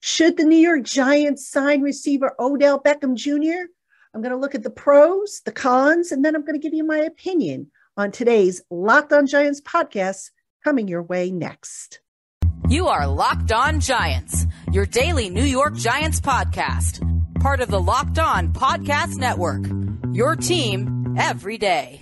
Should the New York Giants sign receiver Odell Beckham Jr.? I'm going to look at the pros, the cons, and then I'm going to give you my opinion on today's LockedOn Giants podcast coming your way next. You are Locked On Giants, your daily New York Giants podcast, part of the Locked On Podcast Network, your team every day.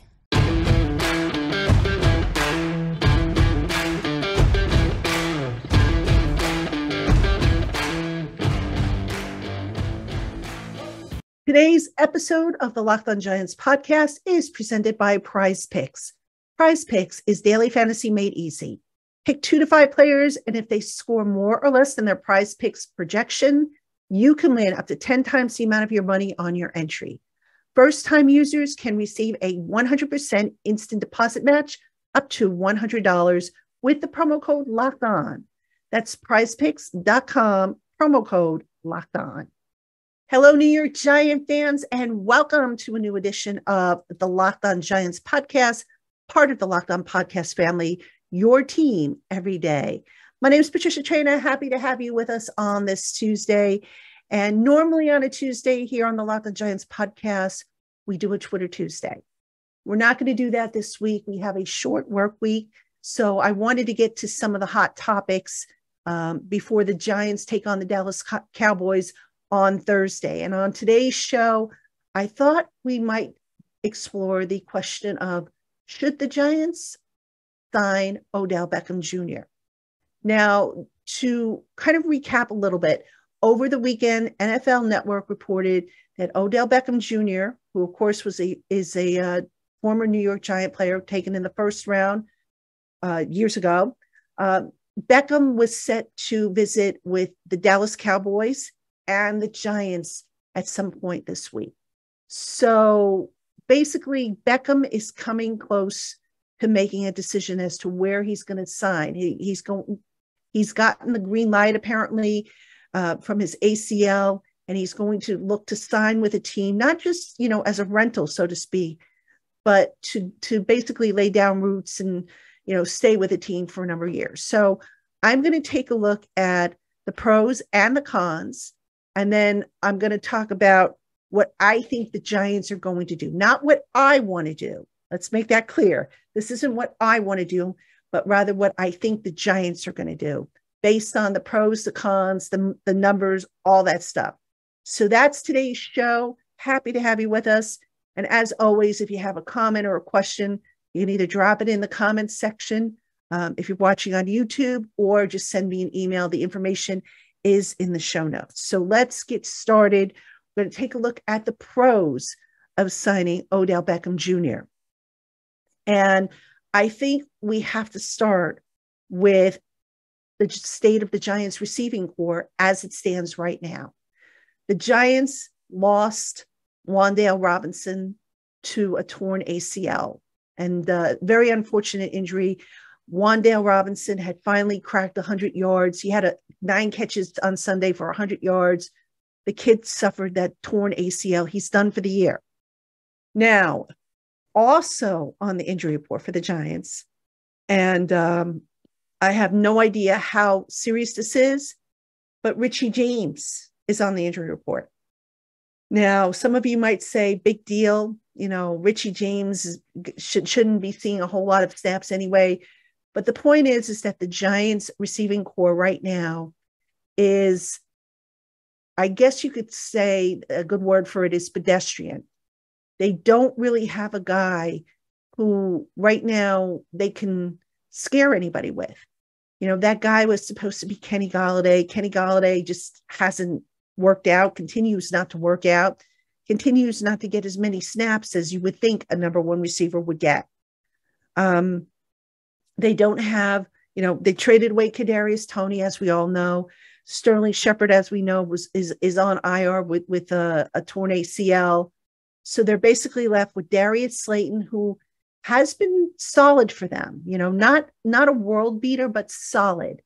Today's episode of the Locked On Giants podcast is presented by Prize Picks. Prize Picks is daily fantasy made easy. Pick 2 to 5 players, and if they score more or less than their Prize Picks projection, you can win up to 10 times the amount of your money on your entry. First-time users can receive a 100% instant deposit match up to $100 with the promo code LOCKEDON. That's prizepicks.com, promo code LOCKEDON. Hello, New York Giant fans, and welcome to a new edition of the Locked On Giants podcast, part of the Locked On Podcast family, your team every day. My name is Patricia Traina. Happy to have you with us on this Tuesday. And normally on a Tuesday here on the Locked On Giants podcast, we do a Twitter Tuesday. We're not going to do that this week. We have a short work week. So I wanted to get to some of the hot topics before the Giants take on the Dallas Cowboys on Thursday. And on today's show, I thought we might explore the question of, should the Giants sign Odell Beckham Jr.? Now, to kind of recap a little bit, over the weekend, NFL Network reported that Odell Beckham Jr., who of course is a former New York Giant player taken in the first round years ago, Beckham was set to visit with the Dallas Cowboys and the Giants at some point this week. So basically, Beckham is coming close to making a decision as to where he's going to sign. He's gotten the green light apparently from his ACL, and he's going to look to sign with a team, not just as a rental, so to speak, but to basically lay down roots and stay with a team for a number of years. So I'm going to take a look at the pros and the cons. And then I'm going to talk about what I think the Giants are going to do, not what I want to do. Let's make that clear. This isn't what I want to do, but rather what I think the Giants are going to do based on the pros, the cons, the numbers, all that stuff. So that's today's show. Happy to have you with us. And as always, if you have a comment or a question, you can either drop it in the comments section if you're watching on YouTube, or just send me an email. The information is in the show notes. So let's get started. We're going to take a look at the pros of signing Odell Beckham Jr. And I think we have to start with the state of the Giants receiving corps as it stands right now. The Giants lost Wan'Dale Robinson to a torn ACL, and very unfortunate injury. Wan'Dale Robinson had finally cracked 100 yards. He had 9 catches on Sunday for 100 yards. The kid suffered that torn ACL. He's done for the year. Now, also on the injury report for the Giants, and I have no idea how serious this is, but Richie James is on the injury report. Now, some of you might say, big deal. Richie James shouldn't be seeing a whole lot of snaps anyway. But the point is that the Giants receiving corps right now is, I guess you could say a good word for it is pedestrian. They don't really have a guy who right now they can scare anybody with. That guy was supposed to be Kenny Golladay. Kenny Golladay just hasn't worked out, continues not to work out, continues not to get as many snaps as you would think a number one receiver would get. They don't have, they traded away Kadarius Toney, as we all know. Sterling Shepard, as we know, is on IR with a torn ACL. So they're basically left with Darius Slayton, who has been solid for them. Not a world beater, but solid.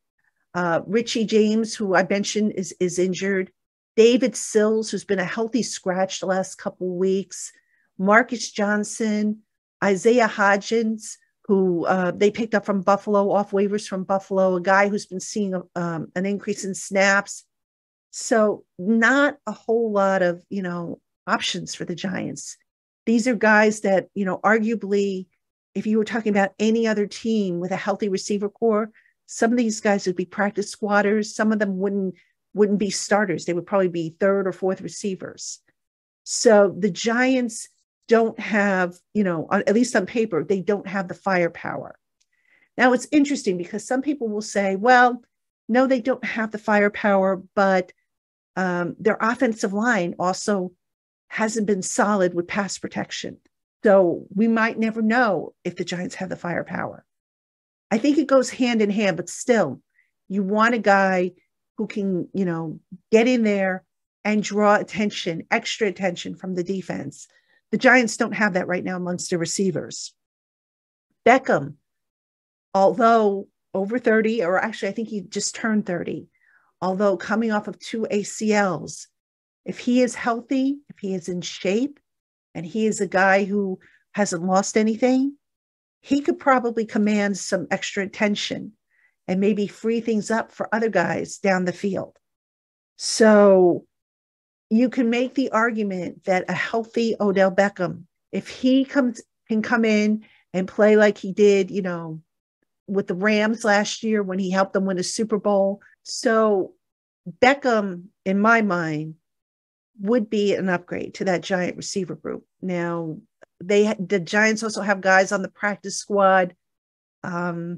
Richie James, who I mentioned is injured. David Sills, who's been a healthy scratch the last couple of weeks. Marcus Johnson, Isaiah Hodgins, who they picked up from Buffalo, off waivers from Buffalo, a guy who's been seeing an increase in snaps. So not a whole lot of, options for the Giants. These are guys that, arguably, if you were talking about any other team with a healthy receiver core, some of these guys would be practice squatters. Some of them wouldn't be starters. They would probably be third or fourth receivers. So the Giants don't have, at least on paper, they don't have the firepower. Now it's interesting because some people will say, well, no, they don't have the firepower, but their offensive line also hasn't been solid with pass protection. So we might never know if the Giants have the firepower. I think it goes hand in hand, but still, you want a guy who can, get in there and draw attention, extra attention from the defense. The Giants don't have that right now amongst their receivers. Beckham, although over 30, or actually I think he just turned 30, although coming off of 2 ACLs, if he is healthy, if he is in shape, and he is a guy who hasn't lost anything, he could probably command some extra attention and maybe free things up for other guys down the field. So you can make the argument that a healthy Odell Beckham, if he can come in and play like he did, with the Rams last year when he helped them win a Super Bowl. So Beckham, in my mind, would be an upgrade to that Giant receiver group. Now, the Giants also have guys on the practice squad. I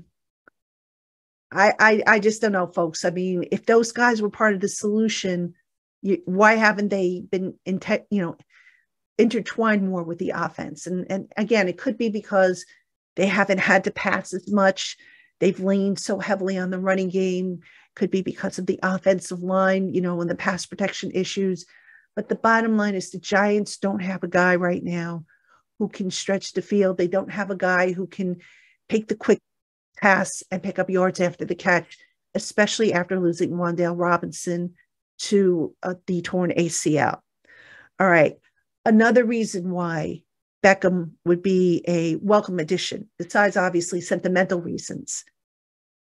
just don't know, folks. I mean, if those guys were part of the solution, why haven't they been intertwined more with the offense? And again, it could be because they haven't had to pass as much. They've leaned so heavily on the running game. Could be because of the offensive line, and the pass protection issues. But the bottom line is the Giants don't have a guy right now who can stretch the field. They don't have a guy who can take the quick pass and pick up yards after the catch, especially after losing Wan'Dale Robinson to the torn ACL. All right. Another reason why Beckham would be a welcome addition, besides obviously sentimental reasons.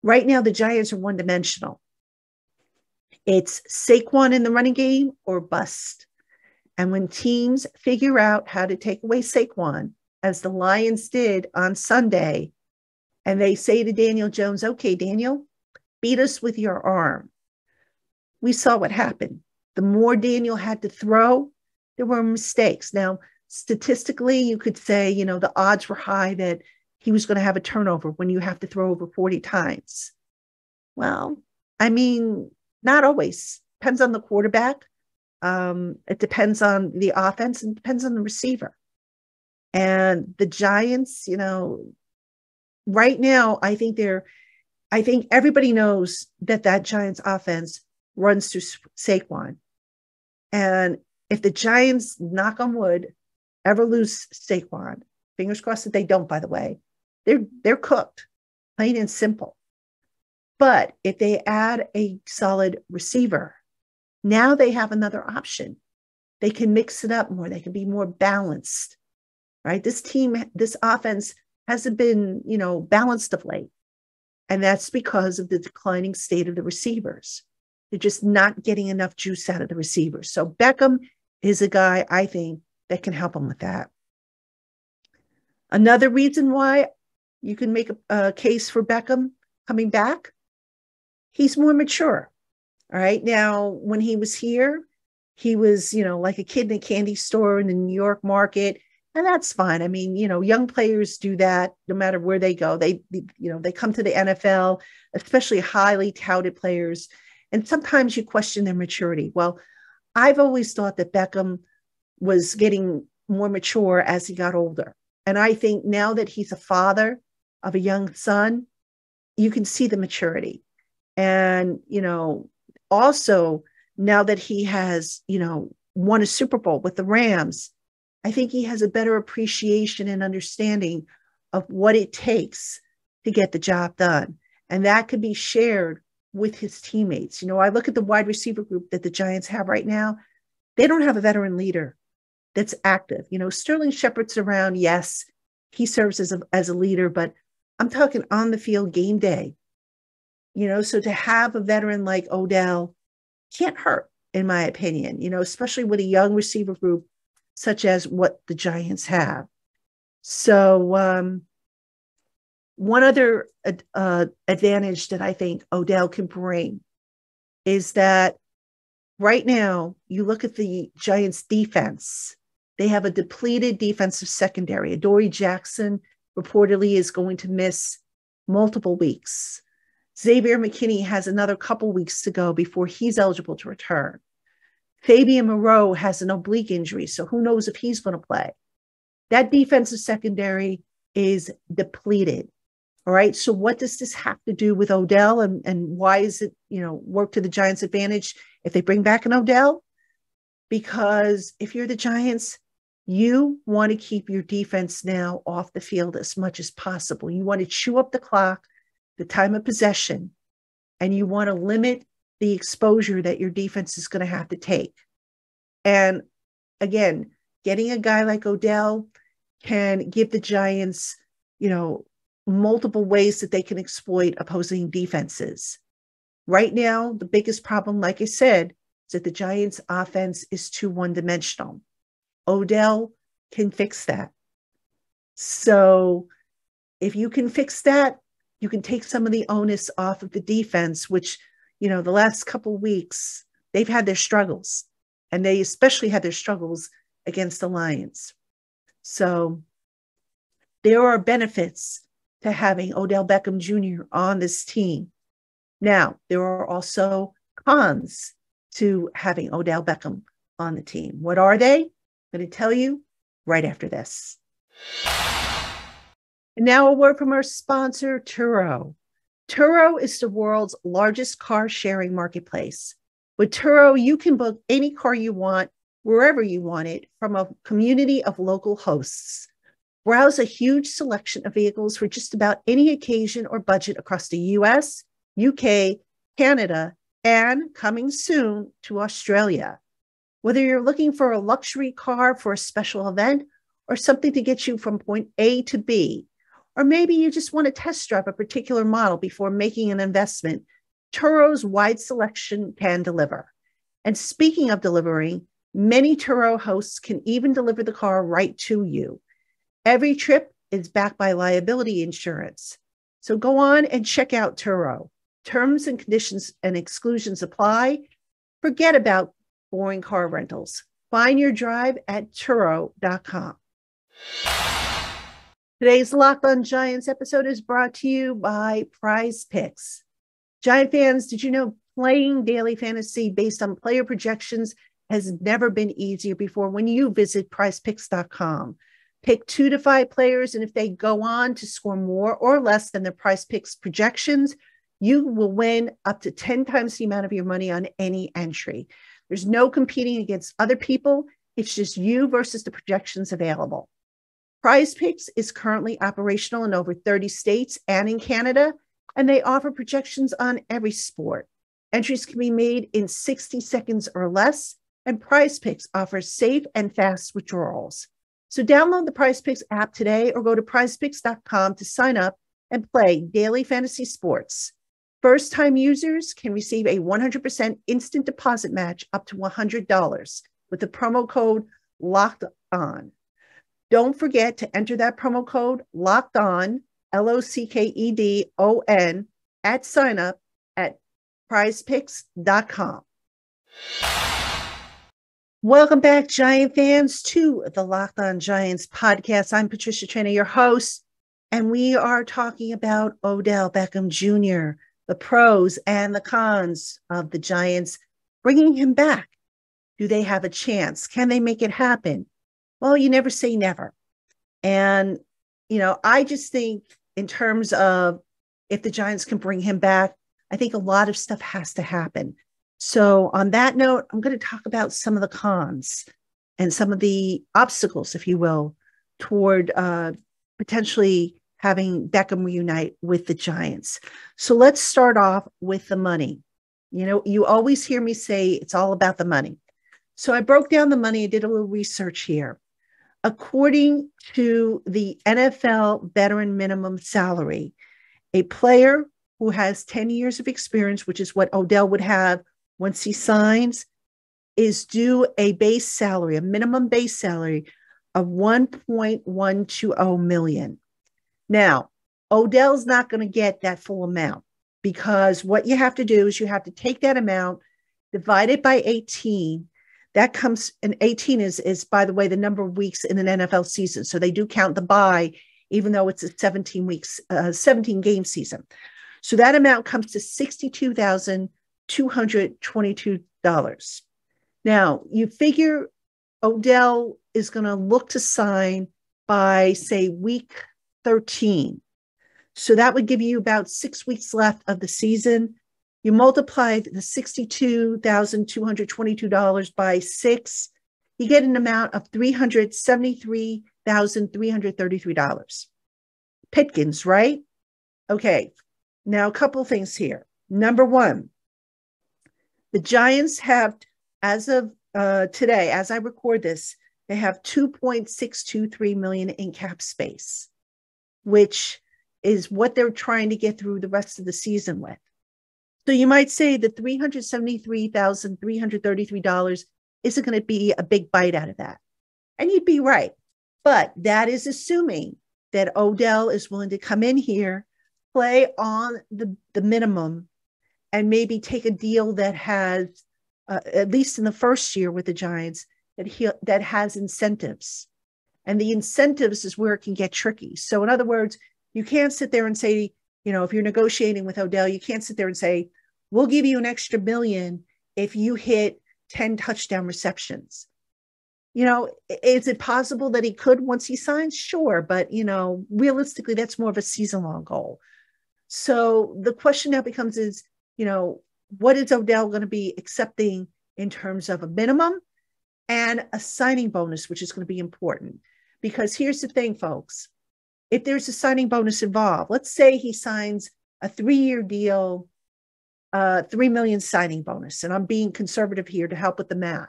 Right now, the Giants are one-dimensional. It's Saquon in the running game or bust. And when teams figure out how to take away Saquon, as the Lions did on Sunday, and they say to Daniel Jones, okay, Daniel, beat us with your arm. We saw what happened. The more Daniel had to throw, there were mistakes. Now, statistically, you could say, the odds were high that he was going to have a turnover when you have to throw over 40 times. Well, I mean, not always. Depends on the quarterback. It depends on the offense and depends on the receiver. And the Giants, right now, I think everybody knows that Giants offense runs through Saquon. And if the Giants, knock on wood, ever lose Saquon, fingers crossed that they don't, by the way, they're cooked, plain and simple. But if they add a solid receiver, now they have another option. They can mix it up more. They can be more balanced, right? This offense hasn't been, balanced of late. And that's because of the declining state of the receivers. They're just not getting enough juice out of the receivers. So Beckham is a guy, I think, that can help them with that. Another reason why you can make a case for Beckham coming back, he's more mature. All right. Now, when he was here, he was, like a kid in a candy store in the New York market. And that's fine. I mean, young players do that no matter where they go. They come to the NFL, especially highly touted players. And sometimes you question their maturity. Well, I've always thought that Beckham was getting more mature as he got older. And I think now that he's a father of a young son, you can see the maturity. And, also now that he has, won a Super Bowl with the Rams, I think he has a better appreciation and understanding of what it takes to get the job done. And that could be shared with his teammates. I look at the wide receiver group that the Giants have right now. They don't have a veteran leader that's active. Sterling Shepard's around. Yes, he serves as a leader, but I'm talking on the field game day. So to have a veteran like Odell can't hurt. in my opinion, especially with a young receiver group such as what the Giants have. So one other advantage that I think Odell can bring is that right now, you look at the Giants defense, they have a depleted defensive secondary. Adoree Jackson reportedly is going to miss multiple weeks. Xavier McKinney has another couple weeks to go before he's eligible to return. Fabian Moreau has an oblique injury, so who knows if he's going to play. That defensive secondary is depleted. All right. So what does this have to do with Odell, and why is it, work to the Giants' advantage if they bring back an Odell? Because if you're the Giants, you want to keep your defense now off the field as much as possible. You want to chew up the clock, the time of possession, and you want to limit the exposure that your defense is going to have to take. And again, getting a guy like Odell can give the Giants, multiple ways that they can exploit opposing defenses. Right now, the biggest problem, like I said, is that the Giants' offense is too one-dimensional. Odell can fix that. So if you can fix that, you can take some of the onus off of the defense, which, the last couple of weeks, they've had their struggles, and they especially had their struggles against the Lions. So there are benefits to having Odell Beckham Jr. on this team. Now, there are also cons to having Odell Beckham on the team. What are they? I'm going to tell you right after this. And now a word from our sponsor, Turo. Turo is the world's largest car sharing marketplace. With Turo, you can book any car you want, wherever you want it, from a community of local hosts. Browse a huge selection of vehicles for just about any occasion or budget across the US, UK, Canada, and coming soon to Australia. Whether you're looking for a luxury car for a special event or something to get you from point A to B, or maybe you just want to test drive a particular model before making an investment, Turo's wide selection can deliver. And speaking of delivering, many Turo hosts can even deliver the car right to you. Every trip is backed by liability insurance. So go on and check out Turo. Terms and conditions and exclusions apply. Forget about boring car rentals. Find your drive at Turo.com. Today's LockedOn Giants episode is brought to you by Prize Picks. Giant fans, did you know playing daily fantasy based on player projections has never been easier before when you visit prizepicks.com? Pick 2 to 5 players, and if they go on to score more or less than their Prize Picks projections, you will win up to 10 times the amount of your money on any entry. There's no competing against other people. It's just you versus the projections available. Prize Picks is currently operational in over 30 states and in Canada, and they offer projections on every sport. Entries can be made in 60 seconds or less, and Prize Picks offers safe and fast withdrawals. So download the Prize Picks app today or go to prizepicks.com to sign up and play daily fantasy sports. First-time users can receive a 100% instant deposit match up to $100 with the promo code LOCKEDON. Don't forget to enter that promo code LOCKEDON, LOCKEDON, at sign up at prizepicks.com. Welcome back, Giant fans, to the LockedOn Giants podcast. I'm Patricia Traina, your host, and we are talking about Odell Beckham Jr., the pros and the cons of the Giants bringing him back. Do they have a chance? Can they make it happen? Well, you never say never. And, I just think in terms of if the Giants can bring him back, I think a lot of stuff has to happen. So on that note, I'm going to talk about some of the cons and some of the obstacles, if you will, toward potentially having Beckham reunite with the Giants. So let's start off with the money. You always hear me say it's all about the money. So I broke down the money. I did a little research here. According to the NFL veteran minimum salary, a player who has 10 years of experience, which is what Odell would have once he signs, is due a base salary, a minimum base salary of $1.120 million. Now, Odell's not going to get that full amount, because what you have to do is you have to take that amount, divide it by 18. That comes, and 18 is, by the way, the number of weeks in an NFL season. So they do count the bye, even though it's a 17 game season. So that amount comes to $62,222. Now, you figure Odell is going to look to sign by, say, week 13. So that would give you about 6 weeks left of the season. You multiply the $62,222 by 6, you get an amount of $373,333. Pitkins, right? Okay. Now, a couple of things here. Number one, the Giants have, as of today, as I record this, they have $2.623 million in cap space, which is what they're trying to get through the rest of the season with. So you might say the $373,333 isn't going to be a big bite out of that. And you'd be right. But that is assuming that Odell is willing to come in here, play on the minimum, and maybe take a deal that has, at least in the first year with the Giants, that has incentives. And the incentives is where it can get tricky. So in other words, you can't sit there and say, if you're negotiating with Odell, you can't sit there and say, we'll give you an extra $1 million if you hit 10 touchdown receptions. Is it possible that he could once he signs? Sure. But, realistically, that's more of a season-long goal. So the question now becomes is, what is Odell going to be accepting in terms of a minimum and a signing bonus, which is going to be important? Because here's the thing, folks. If there's a signing bonus involved, let's say he signs a 3-year deal, $3 million signing bonus, and I'm being conservative here to help with the math.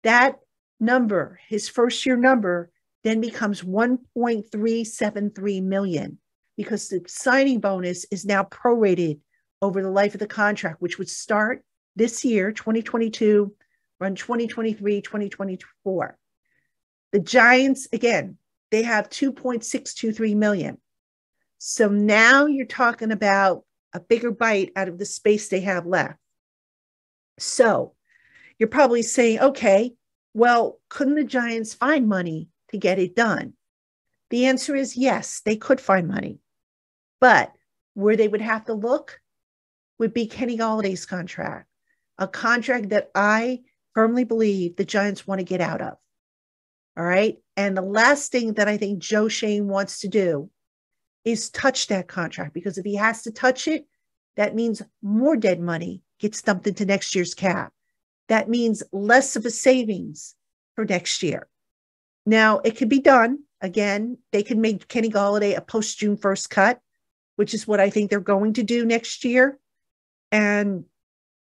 That number, his first year number, then becomes $1.373 million, because the signing bonus is now prorated over the life of the contract, which would start this year, 2022, run 2023, 2024. The Giants, again, they have $2.623 million. So now you're talking about a bigger bite out of the space they have left. So you're probably saying, okay, well, couldn't the Giants find money to get it done? The answer is yes, they could find money. But where they would have to look would be Kenny Galladay's contract, a contract that I firmly believe the Giants want to get out of. All right. And the last thing that I think Joe Schoen wants to do is touch that contract, because if he has to touch it, that means more dead money gets dumped into next year's cap. That means less of a savings for next year. Now, it can be done. Again, they can make Kenny Galladay a post-June 1st cut, which is what I think they're going to do next year. And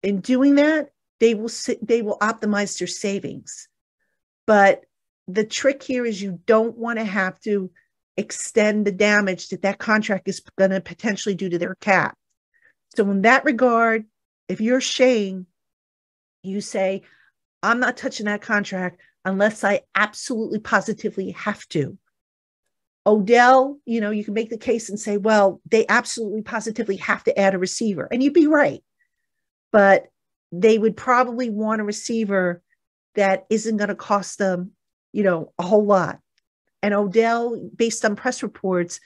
in doing that, they will optimize their savings. But the trick here is you don't want to have to extend the damage that contract is going to potentially do to their cap. So in that regard, if you're Shane, you say, I'm not touching that contract unless I absolutely positively have to. Odell, you can make the case and say, well, they absolutely positively have to add a receiver. And you'd be right. But they would probably want a receiver that isn't going to cost them, a whole lot. And Odell, based on press reports,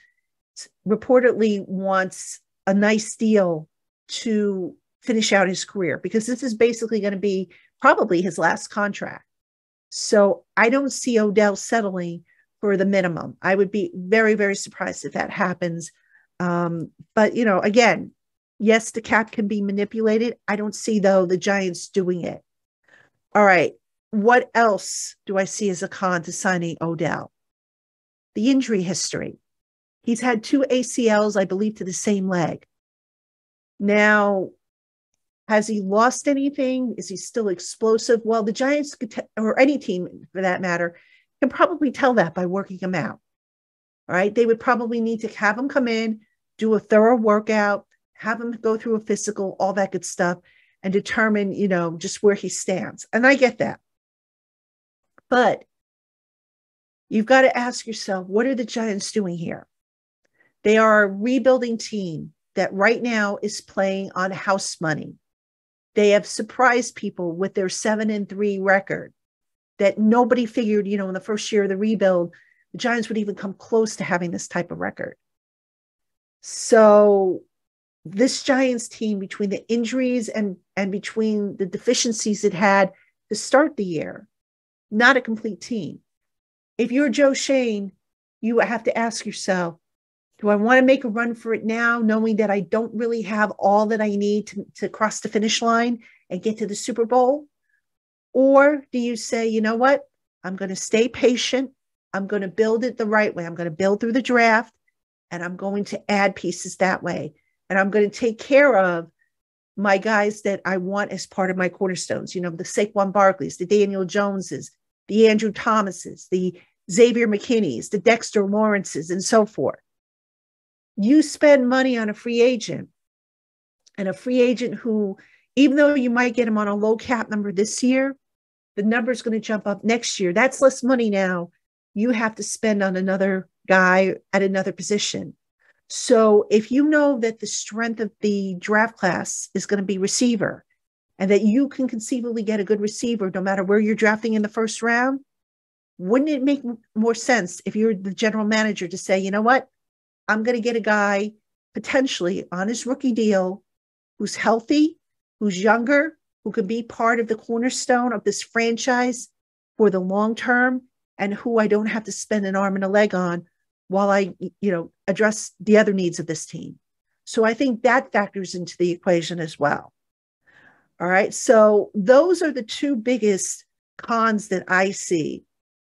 reportedly wants a nice deal to finish out his career, because this is basically going to be probably his last contract. So I don't see Odell settling for the minimum. I would be very, very surprised if that happens. But, again, yes, the cap can be manipulated. I don't see, though, the Giants doing it. All right. What else do I see as a con to signing Odell? The injury history. He's had 2 ACLs, I believe, to the same leg. Now, has he lost anything? Is he still explosive? Well, the Giants could or any team for that matter can probably tell that by working him out. All right. They would probably need to have him come in, do a thorough workout, have him go through a physical, all that good stuff. and determine, just where he stands. And I get that. But you've got to ask yourself, what are the Giants doing here? They are a rebuilding team that right now is playing on house money. They have surprised people with their 7-3 record that nobody figured, in the first year of the rebuild, the Giants would even come close to having this type of record. So this Giants team, between the injuries and between the deficiencies it had to start the year, not a complete team. If you're Joe Shane, you have to ask yourself, do I want to make a run for it now, knowing that I don't really have all that I need to cross the finish line and get to the Super Bowl? Or do you say, you know what? I'm going to stay patient. I'm going to build it the right way. I'm going to build through the draft, and I'm going to add pieces that way. And I'm going to take care of my guys that I want as part of my cornerstones, the Saquon Barkleys, the Daniel Joneses, the Andrew Thomases, the Xavier McKinneys, the Dexter Lawrences, and so forth. You spend money on a free agent, and a free agent who, even though you might get him on a low cap number this year, the number is going to jump up next year. That's less money now you have to spend on another guy at another position. So if you know that the strength of the draft class is going to be receiver, and that you can conceivably get a good receiver no matter where you're drafting in the first round, wouldn't it make more sense if you're the general manager to say, you know what, I'm going to get a guy potentially on his rookie deal who's healthy, who's younger, who can be part of the cornerstone of this franchise for the long term, and who I don't have to spend an arm and a leg on while I, address the other needs of this team. So I think that factors into the equation as well. All right. So those are the two biggest cons that I see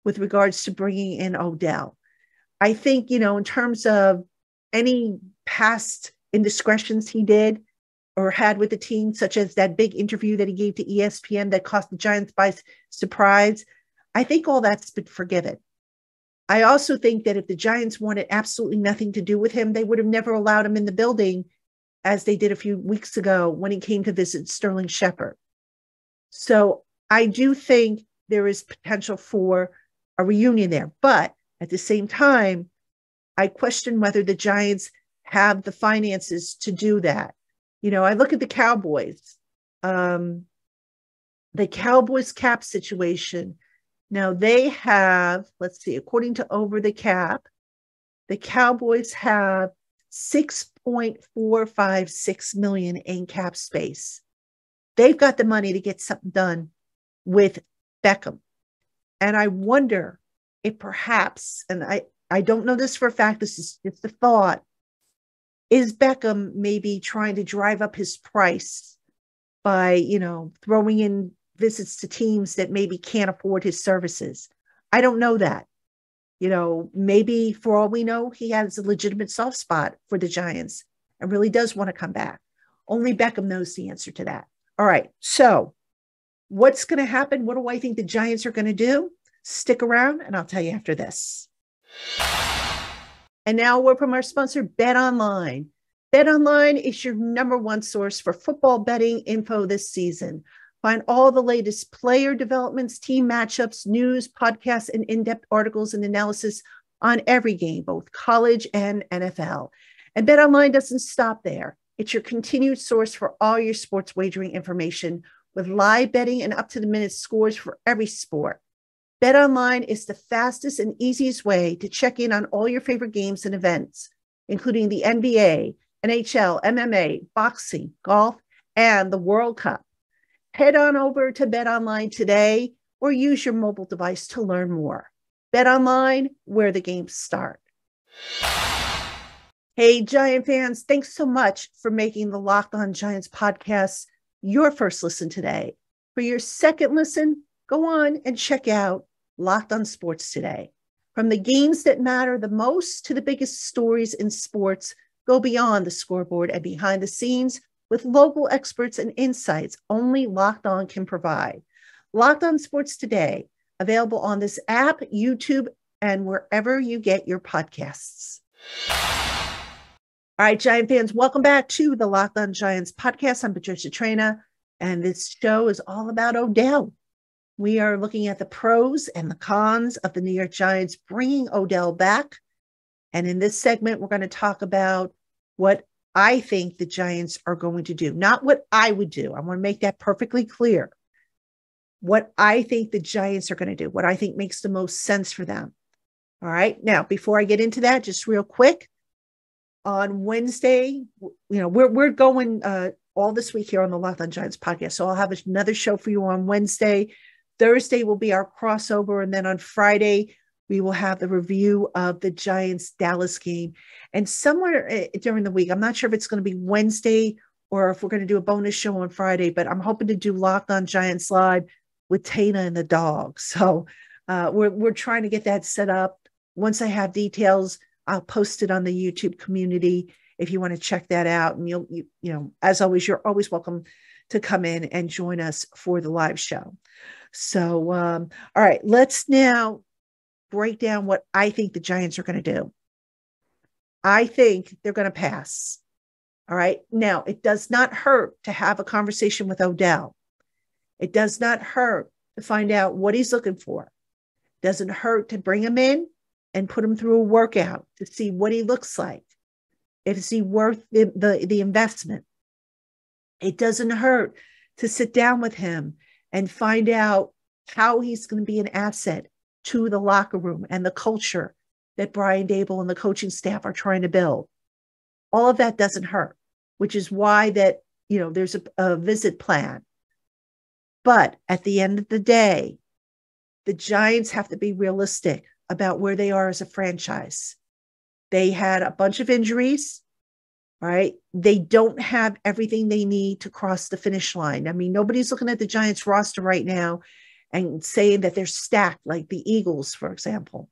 with regards to bringing in Odell. I think, in terms of any past indiscretions he did or had with the team, such as that big interview that he gave to ESPN that caught the Giants by surprise, I think all that's been forgiven. I also think that if the Giants wanted absolutely nothing to do with him, they would have never allowed him in the building as they did a few weeks ago when he came to visit Sterling Shepard. So I do think there is potential for a reunion there. But at the same time, I question whether the Giants have the finances to do that. I look at the Cowboys. The Cowboys cap situation. Now they have, let's see, according to Over the Cap, the Cowboys have $6.456 million in cap space. They've got the money to get something done with Beckham. And I wonder if perhaps, and I don't know this for a fact, this is just a thought, is Beckham maybe trying to drive up his price by, throwing in visits to teams that maybe can't afford his services? I don't know that. Maybe for all we know, he has a legitimate soft spot for the Giants and really does want to come back. Only Beckham knows the answer to that. All right. So what's going to happen? What do I think the Giants are going to do? Stick around and I'll tell you after this. And now we're from our sponsor, BetOnline. BetOnline is your number one source for football betting info this season. Find all the latest player developments, team matchups, news, podcasts, and in-depth articles and analysis on every game, both college and NFL. And BetOnline doesn't stop there. It's your continued source for all your sports wagering information with live betting and up-to-the-minute scores for every sport. BetOnline is the fastest and easiest way to check in on all your favorite games and events, including the NBA, NHL, MMA, boxing, golf, and the World Cup. Head on over to BetOnline today or use your mobile device to learn more. BetOnline, where the games start. Hey, Giant fans, thanks so much for making the LockedOn Giants podcast your first listen today. For your second listen, go on and check out Locked On Sports today. From the games that matter the most to the biggest stories in sports, go beyond the scoreboard and behind the scenes with local experts and insights only Locked On can provide. Locked On Sports today, available on this app, YouTube, and wherever you get your podcasts. All right, Giant fans, welcome back to the Locked On Giants podcast. I'm Patricia Traina. And this show is all about Odell. We are looking at the pros and the cons of the New York Giants bringing Odell back. And in this segment, we're going to talk about what I think the Giants are going to do, not what I would do. I want to make that perfectly clear. What I think the Giants are going to do, what I think makes the most sense for them. All right. Now, before I get into that, just real quick, on Wednesday, we're going all this week here on the Locked On Giants podcast. So I'll have another show for you on Wednesday. Thursday will be our crossover. And then on Friday, we will have the review of the Giants Dallas game. And somewhere during the week, I'm not sure if it's going to be Wednesday or if we're going to do a bonus show on Friday, but I'm hoping to do Locked On Giants Live with Tana and the dog. So we're trying to get that set up. Once I have details, I'll post it on the YouTube community if you want to check that out. And you as always, you're always welcome to come in and join us for the live show. So, all right, let's now break down what I think the Giants are going to do. I think they're going to pass. All right. Now, it does not hurt to have a conversation with Odell. It does not hurt to find out what he's looking for. It doesn't hurt to bring him in and put him through a workout to see what he looks like. Is he worth the investment? It doesn't hurt to sit down with him and find out how he's going to be an asset to the locker room and the culture that Brian Daboll and the coaching staff are trying to build. All of that doesn't hurt, which is why that, there's a visit plan. But at the end of the day, the Giants have to be realistic about where they are as a franchise. They had a bunch of injuries, right? They don't have everything they need to cross the finish line. I mean, nobody's looking at the Giants roster right now and saying that they're stacked like the Eagles, for example.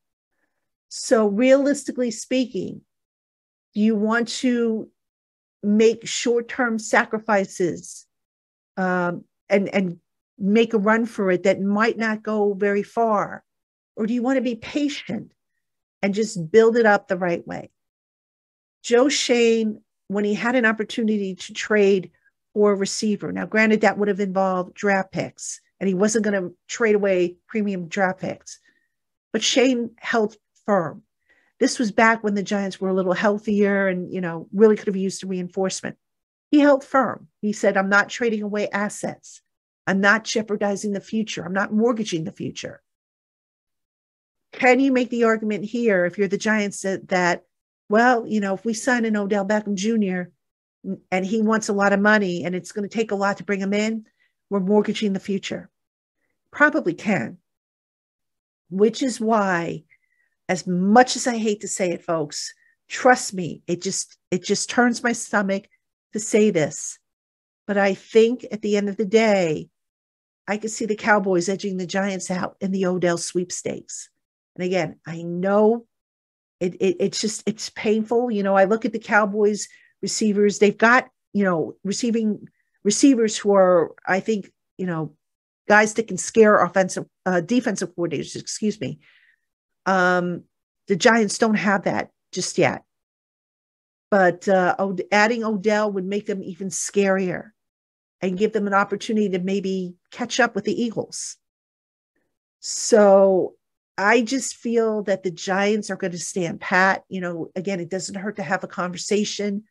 So realistically speaking, do you want to make short-term sacrifices and make a run for it that might not go very far? Or do you want to be patient and just build it up the right way? Joe Schoen, when he had an opportunity to trade for a receiver, now granted that would have involved draft picks, and he wasn't going to trade away premium draft picks, but Schoen held firm. This was back when the Giants were a little healthier and, really could have used a reinforcement. He held firm. He said, I'm not trading away assets. I'm not jeopardizing the future. I'm not mortgaging the future. Can you make the argument here, if you're the Giants, that if we sign an Odell Beckham Jr. and he wants a lot of money and it's going to take a lot to bring him in, we're mortgaging the future? Probably can. Which is why, as much as I hate to say it, folks, trust me, it just turns my stomach to say this. But I think at the end of the day, I could see the Cowboys edging the Giants out in the Odell sweepstakes. And again, I know it's painful. I look at the Cowboys receivers. They've got, receiving receivers who are, I think, guys that can scare defensive coordinators, excuse me. The Giants don't have that just yet. But adding Odell would make them even scarier and give them an opportunity to maybe catch up with the Eagles. So I just feel that the Giants are going to stand pat. Again, it doesn't hurt to have a conversation.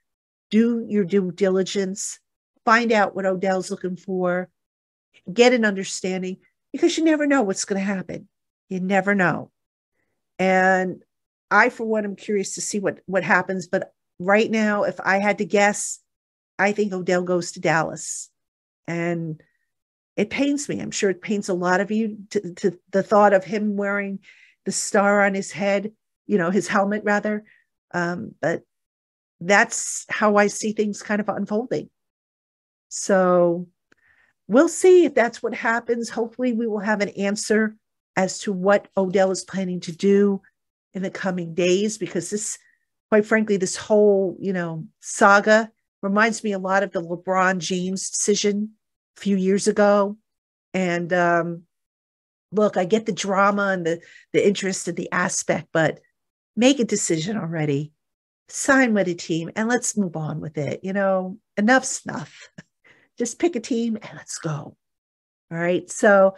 Do your due diligence. Find out what Odell's looking for. Get an understanding, because you never know what's going to happen. You never know. And I, for one, am curious to see what happens. But right now, if I had to guess, I think Odell goes to Dallas. And it pains me. I'm sure it pains a lot of you to the thought of him wearing the star on his head, his helmet rather. But that's how I see things kind of unfolding. So we'll see if that's what happens. Hopefully we will have an answer as to what Odell is planning to do in the coming days, because this, quite frankly, this whole, saga reminds me a lot of the LeBron James decision a few years ago. And look, I get the drama and the interest and the aspect, but make a decision already. Sign with a team and let's move on with it. Enough's enough. Just pick a team and let's go. All right. So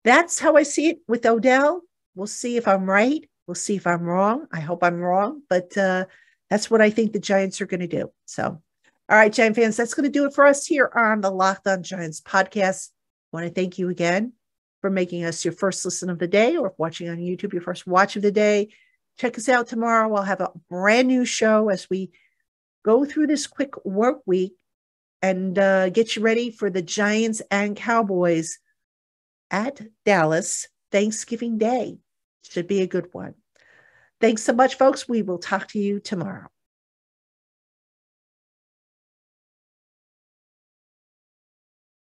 that's how I see it with Odell. We'll see if I'm right. We'll see if I'm wrong. I hope I'm wrong, but that's what I think the Giants are going to do. So, all right, Giant fans, that's going to do it for us here on the LockedOn Giants podcast. I want to thank you again for making us your first listen of the day, or watching on YouTube, your first watch of the day. Check us out tomorrow. We'll have a brand new show as we go through this quick work week and get you ready for the Giants and Cowboys at Dallas Thanksgiving Day. Should be a good one. Thanks so much, folks. We will talk to you tomorrow.